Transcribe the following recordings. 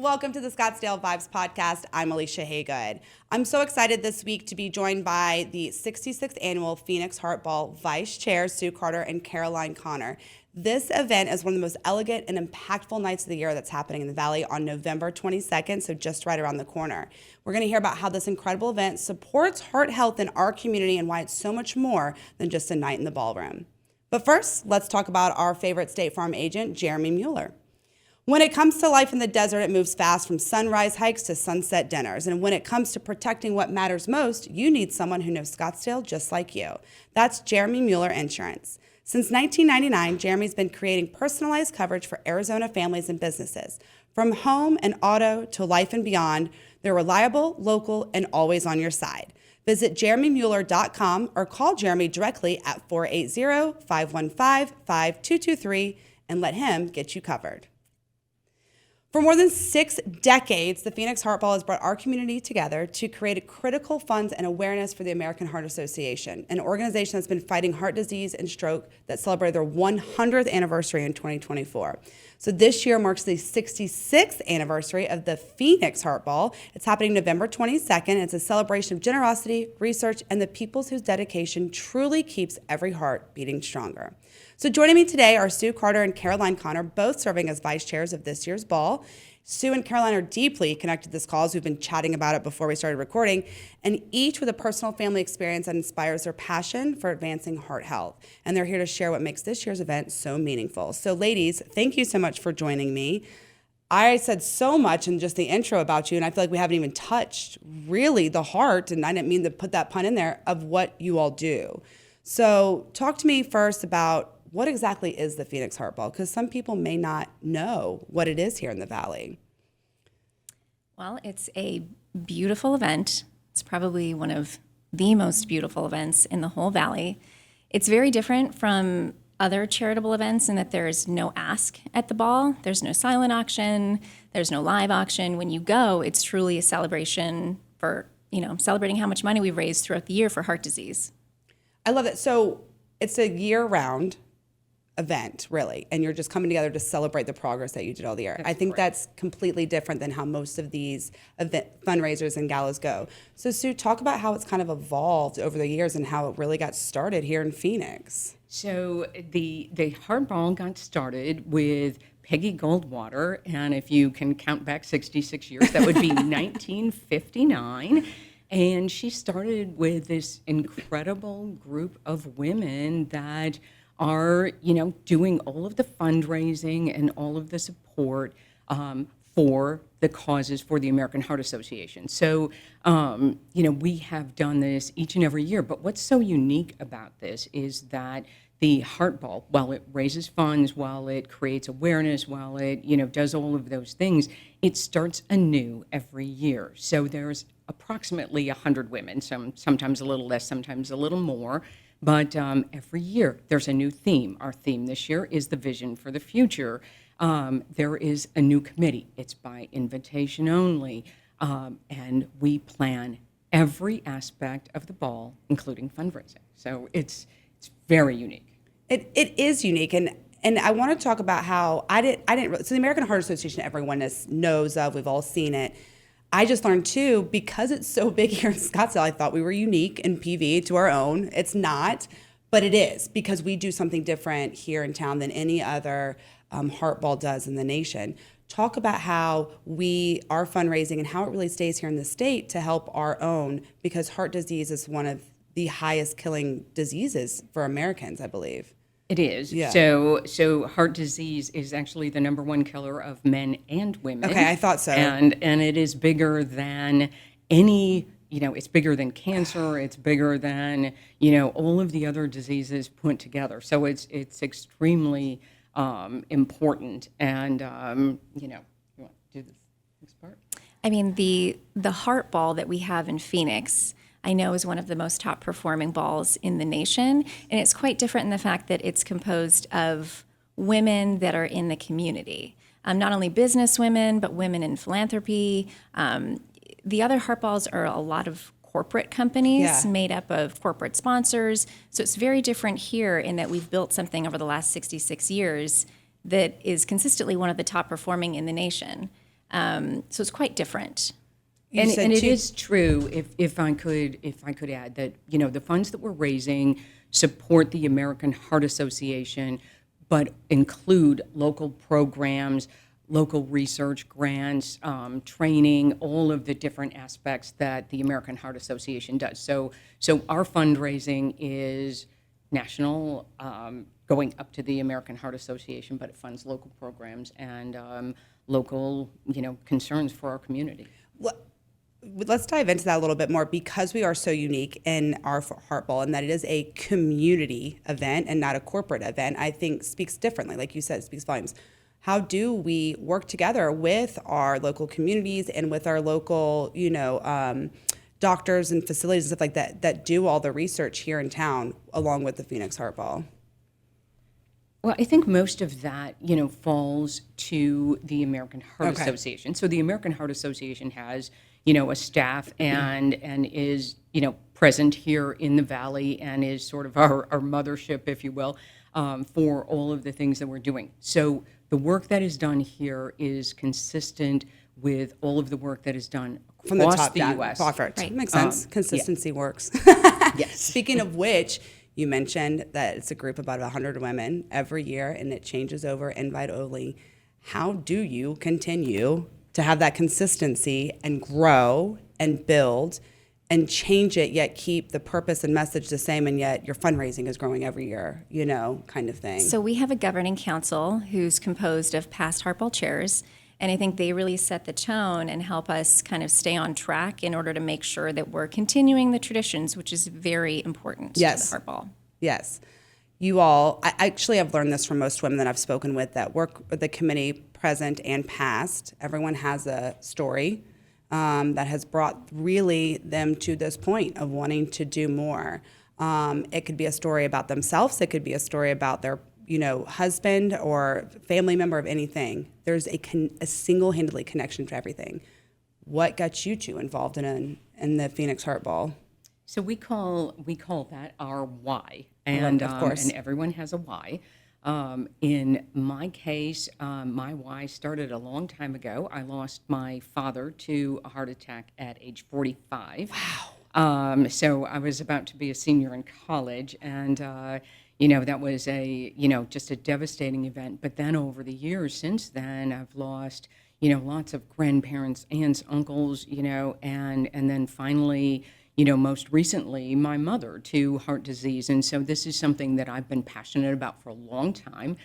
Welcome to the Scottsdale Vibes podcast. I'm Alicia Haygood. I'm so excited this week to be joined by the 66th annual Phoenix Heart Ball Vice Chair Sue Carter and Caroline Connor. This event is one of the most elegant and impactful nights of the year that's happening in the Valley on November 22nd, so just right around the corner. We're going to hear about how this incredible event supports heart health in our community and why it's so much more than just a night in the ballroom. But first, let's talk about our favorite State Farm agent, Jeremy Mueller. When it comes to life in the desert, it moves fast from sunrise hikes to sunset dinners. And when it comes to protecting what matters most, you need someone who knows Scottsdale just like you. That's Jeremy Mueller Insurance. Since 1999, Jeremy's been creating personalized coverage for Arizona families and businesses. From home and auto to life and beyond, they're reliable, local, and always on your side. Visit jeremymueller.com or call Jeremy directly at 480-515-5223 and let him get you covered. For more than 6 decades, the Phoenix Heart Ball has brought our community together to create critical funds and awareness for the American Heart Association, an organization that's been fighting heart disease and stroke that celebrated their 100th anniversary in 2024. So this year marks the 66th anniversary of the Phoenix Heart Ball. It's happening November 22nd. It's a celebration of generosity, research, and the peoples whose dedication truly keeps every heart beating stronger. So joining me today are Sue Carter and Caroline Connor, both serving as vice chairs of this year's ball. Sue and Caroline are deeply connected to this cause. We've been chatting about it before we started recording, and each with a personal family experience that inspires their passion for advancing heart health. And they're here to share what makes this year's event so meaningful. So ladies, thank you so much for joining me. I said so much in just the intro about you, and I feel like we haven't even touched really the heart, and I didn't mean to put that pun in there, of what you all do. So talk to me first about what exactly is the Phoenix Heart Ball? Because some people may not know what it is here in the Valley. Well, it's a beautiful event. It's probably one of the most beautiful events in the whole Valley. It's very different from other charitable events in that there's no ask at the ball. There's no silent auction. There's no live auction. When you go, it's truly a celebration for, celebrating how much money we've raised throughout the year for heart disease. I love it. So it's a year-round event, really, and you're just coming together to celebrate the progress that you did all the year. I think that's completely different than how most of these event fundraisers and galas go. So Sue, talk about how it's kind of evolved over the years and how it really got started here in Phoenix. So the Heart Ball got started with Peggy Goldwater, and if you can count back 66 years, that would be 1959. And she started with this incredible group of women that are, doing all of the fundraising and all of the support for the causes for the American Heart Association. So, we have done this each and every year. But what's so unique about this is that the Heart Ball, while it raises funds, while it creates awareness, while it, does all of those things, it starts anew every year. So there's approximately 100 women, sometimes a little less, sometimes a little more. But every year there's a new theme. Our theme this year is the vision for the future. There is a new committee. It's by invitation only. And we plan every aspect of the ball, including fundraising. So it's very unique. It is unique. And I want to talk about how I didn't really, so the American Heart Association, everyone knows of, we've all seen it. I just learned too, because it's so big here in Scottsdale, I thought we were unique in PV to our own. It's not, but it is, because we do something different here in town than any other heart ball does in the nation. Talk about how our fundraising and how it really stays here in the state to help our own, because heart disease is one of the highest killing diseases for Americans, I believe. It is. Yeah. So heart disease is actually the number one killer of men and women. Okay, I thought so. And it is bigger than any, it's bigger than cancer. It's bigger than, all of the other diseases put together. So it's extremely important. And, you want to do the next part? I mean, the heart ball that we have in Phoenix, I know, is one of the most top performing balls in the nation. And it's quite different in the fact that it's composed of women that are in the community. Not only business women, but women in philanthropy. The other heart balls are a lot of corporate companies made up of corporate sponsors. So it's very different here in that we've built something over the last 66 years that is consistently one of the top performing in the nation. So it's quite different. You And, said and it two- is true, if I could add that, the funds that we're raising support the American Heart Association, but include local programs, local research grants, training, all of the different aspects that the American Heart Association does. So our fundraising is national, going up to the American Heart Association, but it funds local programs and local, concerns for our community. Let's dive into that a little bit more, because we are so unique in our Heart Ball, and that it is a community event and not a corporate event. I think speaks differently, like you said, it speaks volumes. How do we work together with our local communities and with our local, doctors and facilities and stuff like that do all the research here in town along with the Phoenix Heart Ball? Well, I think most of that, falls to the American Heart Okay. Association. So the American Heart Association has, a staff and is, present here in the Valley and is sort of our mothership, if you will, for all of the things that we're doing. So the work that is done here is consistent with all of the work that is done From the across top the down, U.S. Perfect. Right. Makes sense. Consistency works. Yes. Speaking of which, you mentioned that it's a group of about 100 women every year, and it changes over, invite only. How do you continue to have that consistency and grow and build and change it, yet keep the purpose and message the same, and yet your fundraising is growing every year, kind of thing? So we have a governing council who's composed of past Heart Ball chairs, and I think they really set the tone and help us kind of stay on track in order to make sure that we're continuing the traditions, which is very important to Yes. the Heart Ball. Yes. You all, I actually have learned this from most women that I've spoken with that work with the committee, present and past. Everyone has a story that has brought really them to this point of wanting to do more. It could be a story about themselves. It could be a story about their, husband or family member of anything. There's a single-handedly connection to everything. What got you two involved in the Phoenix Heart Ball? So we call that our why, and of course. and everyone has a why. In my case, my why started a long time ago. I lost my father to a heart attack at age 45. Wow. So I was about to be a senior in college, and that was just a devastating event. But then over the years since then, I've lost lots of grandparents, aunts, uncles, and then finally, most recently, my mother to heart disease. And so this is something that I've been passionate about for a long time.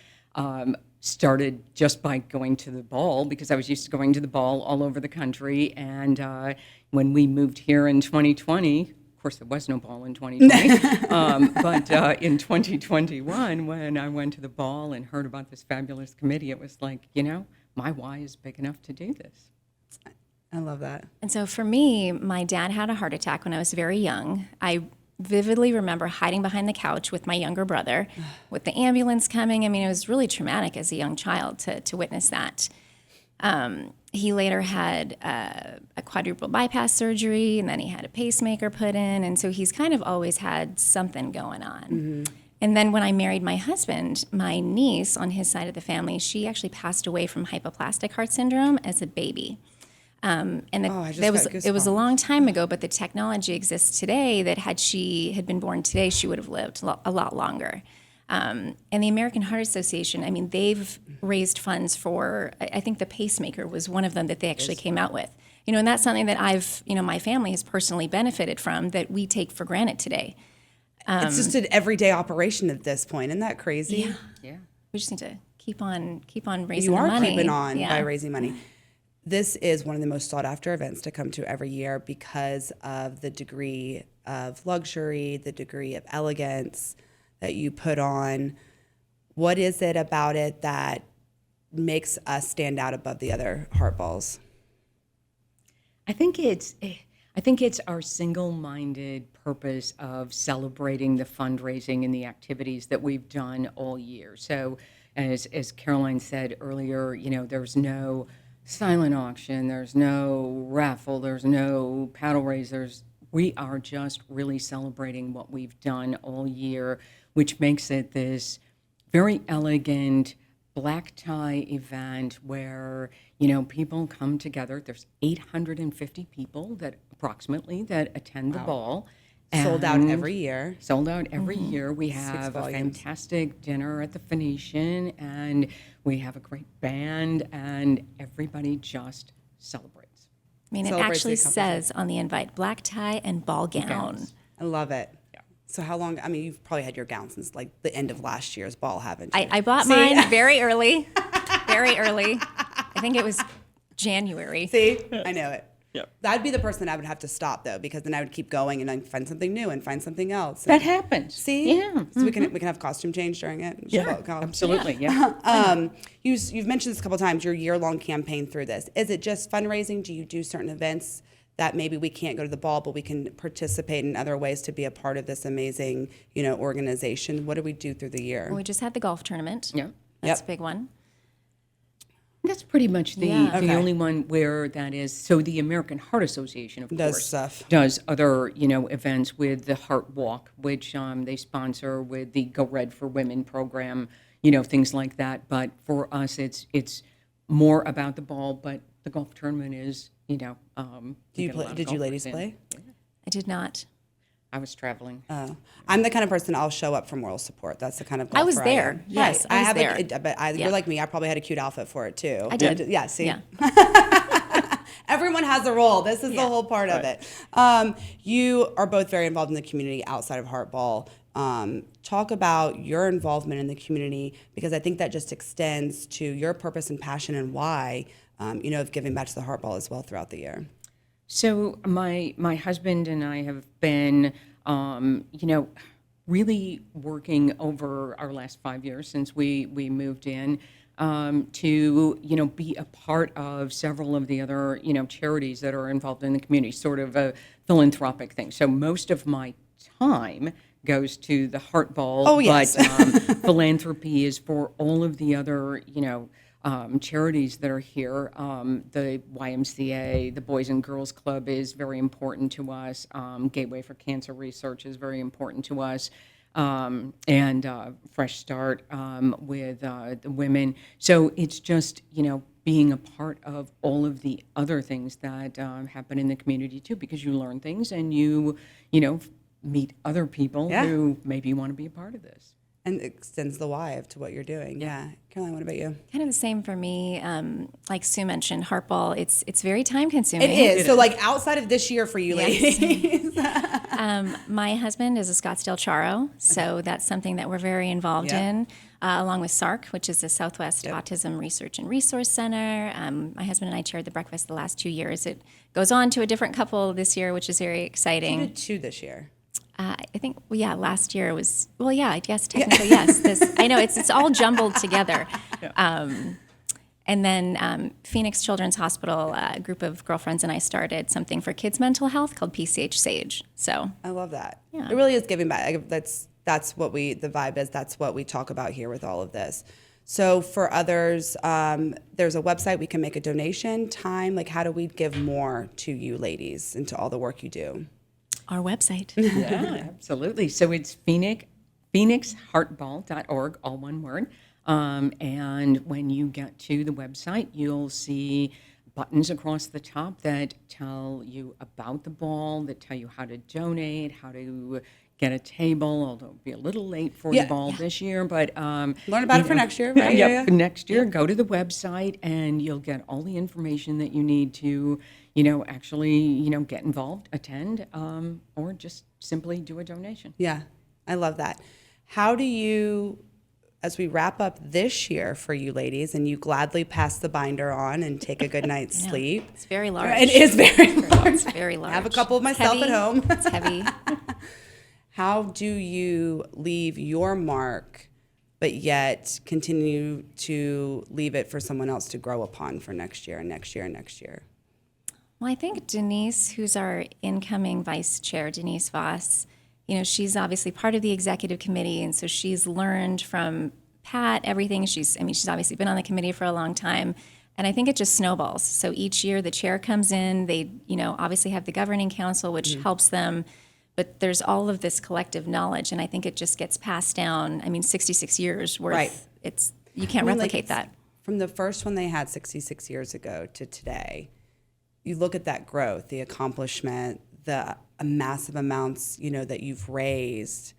Started just by going to the ball, because I was used to going to the ball all over the country. And when we moved here in 2020, of course, there was no ball in 2020, but in 2021, when I went to the ball and heard about this fabulous committee, it was like, my why is big enough to do this. I love that. And so for me, my dad had a heart attack when I was very young. I vividly remember hiding behind the couch with my younger brother with the ambulance coming. I mean, it was really traumatic as a young child to witness that. He later had a quadruple bypass surgery, and then he had a pacemaker put in. And so he's kind of always had something going on. Mm-hmm. And then when I married my husband, my niece on his side of the family, she actually passed away from hypoplastic heart syndrome as a baby. It was a long time ago, but the technology exists today that had she had been born today, she would have lived a lot longer. And the American Heart Association, I mean, they've raised funds for, I think the pacemaker was one of them that they actually came out with. And that's something that my family has personally benefited from that we take for granted today. It's just an everyday operation at this point. Isn't that crazy? Yeah. We just need to keep on raising You the are money. keeping on Yeah. by raising money. This is one of the most sought after events to come to every year because of the degree of luxury, the degree of elegance that you put on. What is it about it that makes us stand out above the other heart balls? I think it's our single-minded purpose of celebrating the fundraising and the activities that we've done all year. So as Caroline said earlier, there's no silent auction, there's no raffle, there's no paddle raisers. We are just really celebrating what we've done all year, which makes it this very elegant, black tie event where, people come together. There's 850 people approximately that attend the ball. Sold out And every year. Sold out every year. We have a volumes. fantastic dinner at the Phoenician, and we have a great band, and everybody just celebrates. I mean, it Celebrates the actually accomplishment. says on the invite, black tie and ball gown. Gowns. I love it. Yeah. So how long? I mean, you've probably had your gown since like the end of last year's ball, haven't you? I bought mine very early, very early. I think it was January. See, I know it. Yep. That'd be the person that I would have to stop though, because then I would keep going and I'd find something new and find something else. That happens. See, Yeah. So we can have costume change during it. Yeah, Go. absolutely. Yeah. You've mentioned this a couple of times. Your year-long campaign through this. Is it just fundraising? Do you do certain events that maybe we can't go to the ball, but we can participate in other ways to be a part of this amazing, organization? What do we do through the year? We just had the golf tournament. Yeah. That's Yep. a big one. That's pretty much the Yeah. the Okay. only one where that is. So the American Heart Association, of Does course, stuff. does other events with the Heart Walk, which they sponsor with the Go Red for Women program, things like that. But for us, it's more about the ball. But the golf tournament is, Do you play? Did you ladies play? I did not. I was traveling. I'm the kind of person I'll show up for moral support. That's the kind of I was golfer there. am. Yes, right. I was have there. But you're like me. I probably had a cute outfit for it too. I did. Yeah. See. Yeah. Everyone has a role. This is the Yeah. whole part of it. You are both very involved in the community outside of Heartball. Talk about your involvement in the community, because I think that just extends to your purpose and passion and why, of giving back to the Heartball as well throughout the year. So my husband and I have been, really working over our last 5 years since we moved in, to be a part of several of the other charities that are involved in the community, sort of a philanthropic thing. So most of my time goes to the Heart Ball. Oh, yes. But philanthropy is for all of the other charities that are here. The YMCA, the Boys and Girls Club is very important to us. Gateway for Cancer Research is very important to us. And Fresh Start with the women. So it's just, being a part of all of the other things that happen in the community too, because you learn things and you meet other people Yeah. who maybe want to be a part of this. And it extends the why to what you're doing. Yeah. Caroline, what about you? Kind of the same for me. Like Sue mentioned, Heartball, it's very time consuming. It is. So like outside of this year for you Yes. ladies. My husband is a Scottsdale Charo, so that's something that we're very involved Yeah. in, along with SARC, which is the Southwest Autism Research and Resource Center. My husband and I chaired the breakfast the last 2 years. It goes on to a different couple this year, which is very You exciting. did 2 this year. I think, last year was, I guess technically, yes. I know, it's all jumbled together. And then Phoenix Children's Hospital, a group of girlfriends and I started something for kids' mental health called PCH Sage. So I love that. Yeah. It really is giving back. That's what the vibe is. That's what we talk about here with all of this. So for others, there's a website we can make a donation. Time, like how do we give more to you ladies and to all the work you do? our website. Yeah, absolutely. So it's phoenixheartball.org, all one word. And when you get to the website, you'll see buttons across the top that tell you about the ball, that tell you how to donate, how to get a table, although it'll be a little late for the ball this year. But Learn about it for next year, right? Yep, next year, go to the website and you'll get all the information that you need to, actually, get involved, attend, or just simply do a donation. Yeah, I love that. How do you, as we wrap up this year for you ladies, and you gladly pass the binder on and take a good night's sleep? It's very large. It is very large. It's very large. I have a couple of It's myself heavy. at home. It's heavy. How do you leave your mark, but yet continue to leave it for someone else to grow upon for next year and next year and next year? Well, I think Denise, who's our incoming vice chair, Denise Voss, she's obviously part of the executive committee, and so she's learned from Pat everything. She's obviously been on the committee for a long time, and I think it just snowballs. So each year the chair comes in, they, obviously have the governing council, which helps them, but there's all of this collective knowledge, and I think it just gets passed down. 66 years worth. Right. It's You can't replicate that. From the first one they had 66 years ago to today, you look at that growth, the accomplishment, the massive amounts, that you've raised,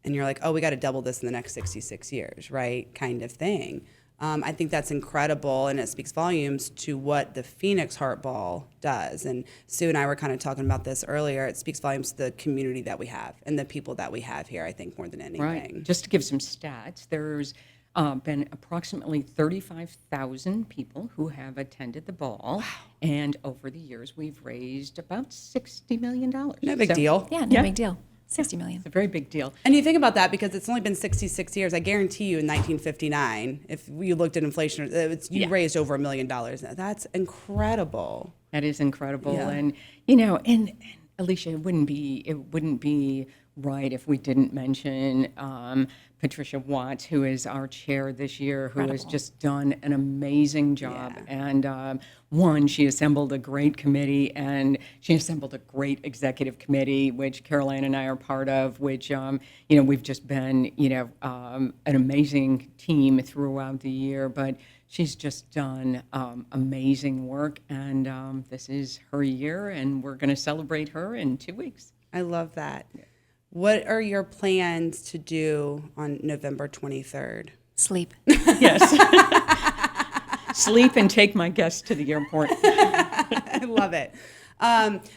and you're like, oh, we got to double this in the next 66 years, right? Kind of thing. I think that's incredible, and it speaks volumes to what the Phoenix Heart Ball does. And Sue and I were kind of talking about this earlier. It speaks volumes to the community that we have and the people that we have here, I think, more than anything. Right. Just to give some stats, there's been approximately 35,000 people who have attended the ball. Wow. And over the years, we've raised about $60 million. No big deal. Yeah, no big deal. 60 million. It's a very big deal. And you think about that because it's only been 66 years. I guarantee you in 1959, if you looked at inflation, you raised over $1 million. That's incredible. That is incredible. Yeah. And, and Alicia, it wouldn't be right if we didn't mention Patricia Watts, who is our chair this year, who has just done an amazing job. Yeah. And she assembled a great committee, and she assembled a great executive committee, which Caroline and I are part of, which, we've just been, an amazing team throughout the year. But she's just done amazing work, and this is her year, and we're going to celebrate her in 2 weeks. I love that. Yeah. What are your plans to do on November 23rd? Sleep. Yes. Sleep and take my guests to the airport. I love it.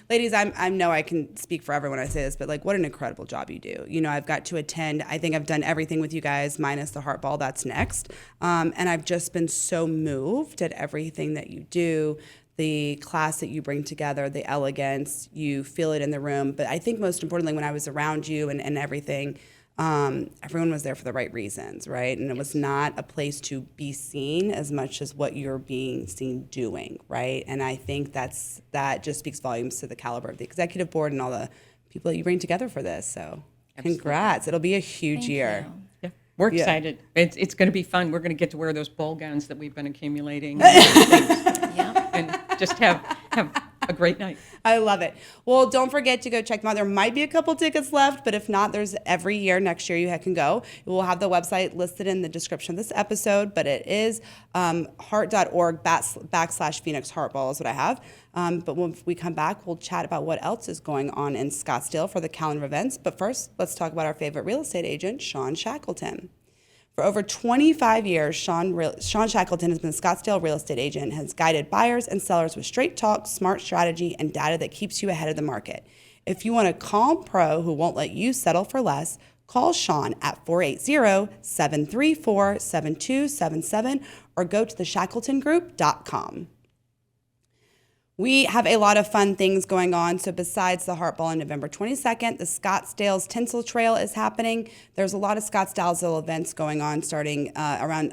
Ladies, I know I can speak for everyone when I say this, but what an incredible job you do. I've got to attend. I think I've done everything with you guys minus the heart ball. That's next. And I've just been so moved at everything that you do. The class that you bring together, the elegance, you feel it in the room. But I think most importantly, when I was around you and everything, everyone was there for the right reasons, right? And it was not a place to be seen as much as what you're being seen doing, right? And I think that just speaks volumes to the caliber of the executive board and all the people that you bring together for this. So congrats. It'll be a huge year. You. Yeah. We're excited. It's going to be fun. We're going to get to wear those ball gowns that we've been accumulating. And just have a great night. I love it. Well, don't forget to go check them out. There might be a couple tickets left, but if not, there's every year. Next year you can go. We'll have the website listed in the description of this episode, but it is heart.org/Phoenix Heart Ball is what I have. But when we come back, we'll chat about what else is going on in Scottsdale for the calendar of events. But first, let's talk about our favorite real estate agent, Sean Shackleton. For over 25 years, Sean Shackleton has been a Scottsdale real estate agent, has guided buyers and sellers with straight talk, smart strategy, and data that keeps you ahead of the market. If you want a calm pro who won't let you settle for less, call Sean at 480-734-7277 or go to theshackletongroup.com. We have a lot of fun things going on. So besides the Heart Ball on November 22nd, the Scottsdale's Tinsel Trail is happening. There's a lot of Scottsdazzle events going on starting around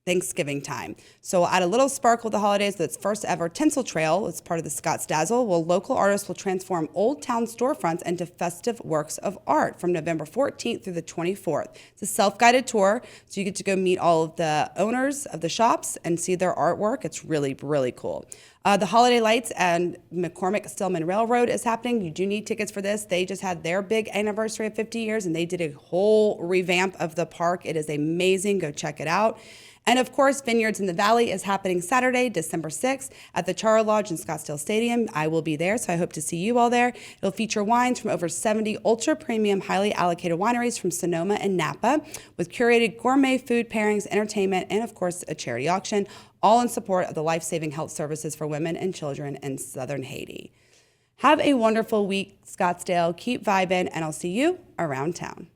Thanksgiving time. So we'll add a little sparkle to the holidays. That's first ever Tinsel Trail. It's part of the Scottsdazzle. Well, local artists will transform old town storefronts into festive works of art from November 14th through the 24th. It's a self-guided tour, so you get to go meet all of the owners of the shops and see their artwork. It's really, really cool. The Holiday Lights and McCormick Stillman Railroad is happening. You do need tickets for this. They just had their big anniversary of 50 years, and they did a whole revamp of the park. It is amazing. Go check it out. And of course, Vineyards in the Valley is happening Saturday, December 6th at the Chara Lodge in Scottsdale Stadium. I will be there, so I hope to see you all there. It'll feature wines from over 70 ultra-premium, highly allocated wineries from Sonoma and Napa with curated gourmet food pairings, entertainment, and of course, a charity auction, all in support of the life-saving health services for women and children in Southern Haiti. Have a wonderful week, Scottsdale. Keep vibing, and I'll see you around town.